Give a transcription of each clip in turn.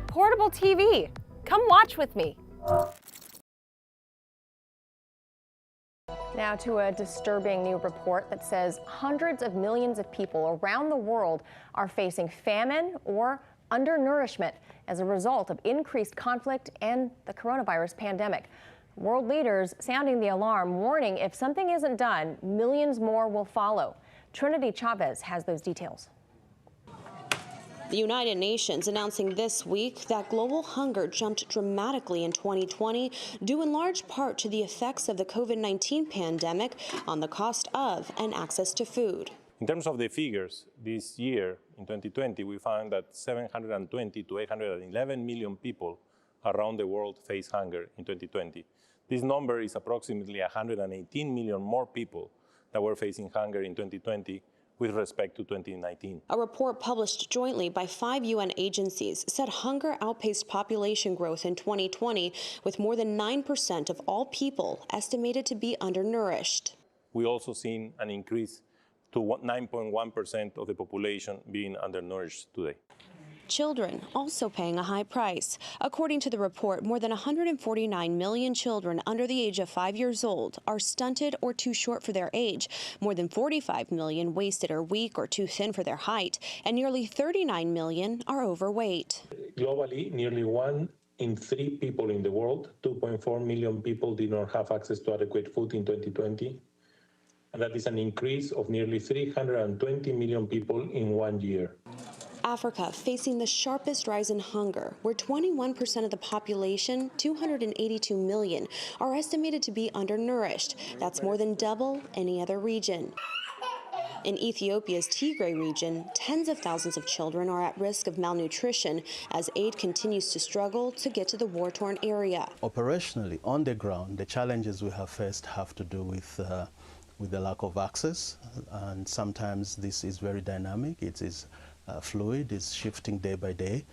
Portable TV. Come watch with me. Now to a disturbing new report that says hundreds of millions of people around the world are facing famine or undernourishment as a result of increased conflict and the coronavirus pandemic. World leaders sounding the alarm, warning if something isn't done, millions more will follow. Trinity Chavez has those details. The United Nations announcing this week that global hunger jumped dramatically in 2020, due in large part to the effects of the COVID-19 pandemic on the cost of and access to food. In terms of the figures, this year, in 2020, we found that 720 to 811 million people around the world face hunger in 2020. This number is approximately 118 million more people that were facing hunger in 2020 with respect to 2019. A report published jointly by 5 UN agencies said hunger outpaced population growth in 2020, with more than 9% of all people estimated to be undernourished. We also seen an increase to 9.1% of the population being undernourished today. Children also paying a high price. According to the report, more than 149 million children under the age of 5 years old are stunted or too short for their age. More than 45 million wasted or weak or too thin for their height, and nearly 39 million are overweight. Globally, nearly 1 in 3 people in the world, 2.4 million people, did not have access to adequate food in 2020. And that is an increase of nearly 320 million people in 1 year. Africa facing the sharpest rise in hunger, where 21% of the population, 282 million, are estimated to be undernourished. That's more than double any other region. In Ethiopia's Tigray region, tens of thousands of children are at risk of malnutrition as aid continues to struggle to get to the war-torn area. Operationally, on the ground, the challenges we have faced have to do with the lack of access, and sometimes this is very dynamic. It is fluid, it's shifting day by day.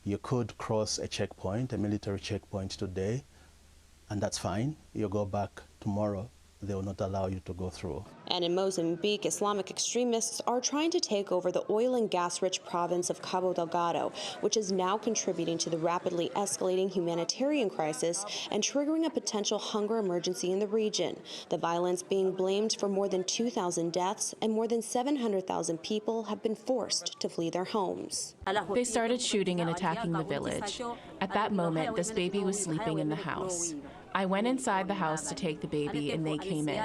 You could cross a checkpoint, a military checkpoint today, and that's fine. You go back tomorrow, they will not allow you to go through. And in Mozambique, Islamic extremists are trying to take over the oil and gas-rich province of Cabo Delgado, which is now contributing to the rapidly escalating humanitarian crisis and triggering a potential hunger emergency in the region. The violence being blamed for more than 2,000 deaths, and more than 700,000 people have been forced to flee their homes. They started shooting and attacking the village. At that moment, this baby was sleeping in the house. I went inside the house to take the baby, and they came in.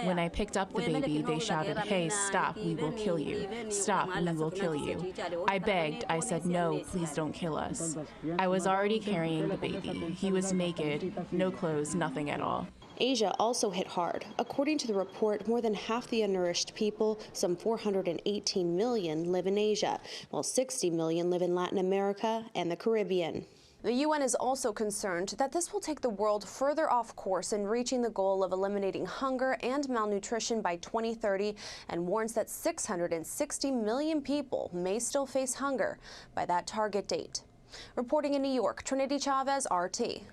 When I picked up the baby, they shouted, "Hey, stop, we will kill you. Stop, we will kill you." I begged. I said, "No, please don't kill us." I was already carrying the baby. He was naked, no clothes, nothing at all. Asia also hit hard. According to the report, more than half the undernourished people, some 418 million, live in Asia, while 60 million live in Latin America and the Caribbean. The UN is also concerned that this will take the world further off course in reaching the goal of eliminating hunger and malnutrition by 2030, and warns that 660 million people may still face hunger by that target date. Reporting in New York, Trinity Chavez, RT.